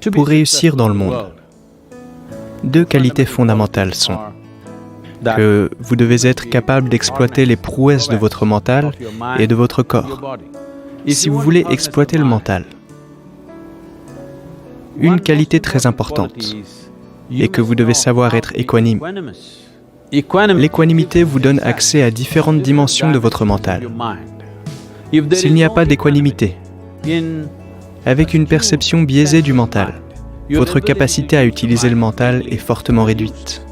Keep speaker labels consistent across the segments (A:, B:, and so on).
A: Pour réussir dans le monde, deux qualités fondamentales sont que vous devez être capable d'exploiter les prouesses de votre mental et de votre corps. Si vous voulez exploiter le mental, une qualité très importante est que vous devez savoir être équanime. L'équanimité vous donne accès à différentes dimensions de votre mental. S'il n'y a pas d'équanimité, avec une perception biaisée du mental, votre capacité à utiliser le mental est fortement réduite.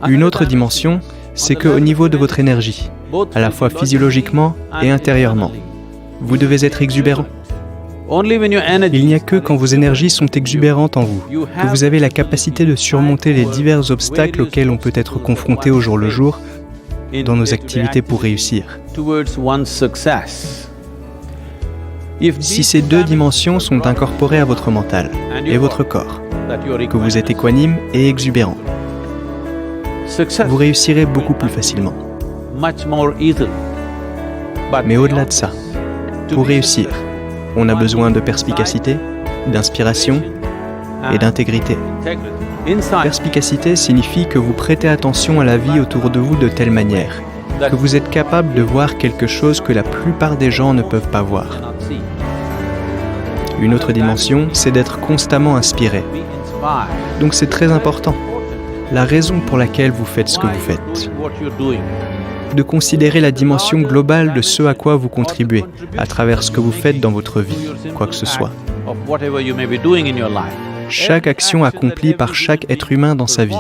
A: Une autre dimension, c'est qu'au niveau de votre énergie, à la fois physiologiquement et intérieurement, vous devez être exubérant. Il n'y a que quand vos énergies sont exubérantes en vous, que vous avez la capacité de surmonter les divers obstacles auxquels on peut être confronté au jour le jour dans nos activités pour réussir. Si ces deux dimensions sont incorporées à votre mental et votre corps, que vous êtes équanime et exubérant, vous réussirez beaucoup plus facilement. Mais au-delà de ça, pour réussir, on a besoin de perspicacité, d'inspiration et d'intégrité. Perspicacité signifie que vous prêtez attention à la vie autour de vous de telle manière que vous êtes capable de voir quelque chose que la plupart des gens ne peuvent pas voir. Une autre dimension, c'est d'être constamment inspiré. Donc c'est très important. La raison pour laquelle vous faites ce que vous faites. De considérer la dimension globale de ce à quoi vous contribuez à travers ce que vous faites dans votre vie, quoi que ce soit. Chaque action accomplie par chaque être humain dans sa vie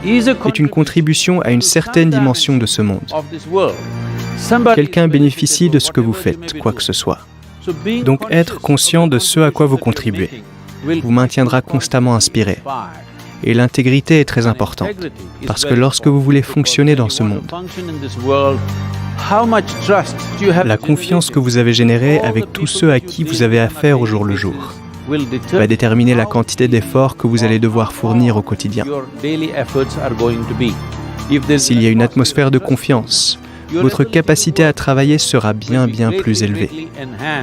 A: est une contribution à une certaine dimension de ce monde. Quelqu'un bénéficie de ce que vous faites, quoi que ce soit. Donc être conscient de ce à quoi vous contribuez vous maintiendra constamment inspiré. Et l'intégrité est très importante, parce que lorsque vous voulez fonctionner dans ce monde, la confiance que vous avez générée avec tous ceux à qui vous avez affaire au jour le jour va déterminer la quantité d'efforts que vous allez devoir fournir au quotidien. S'il y a une atmosphère de confiance, votre capacité à travailler sera bien plus élevée,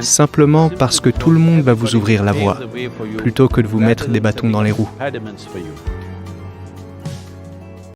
A: simplement parce que tout le monde va vous ouvrir la voie, plutôt que de vous mettre des bâtons dans les roues.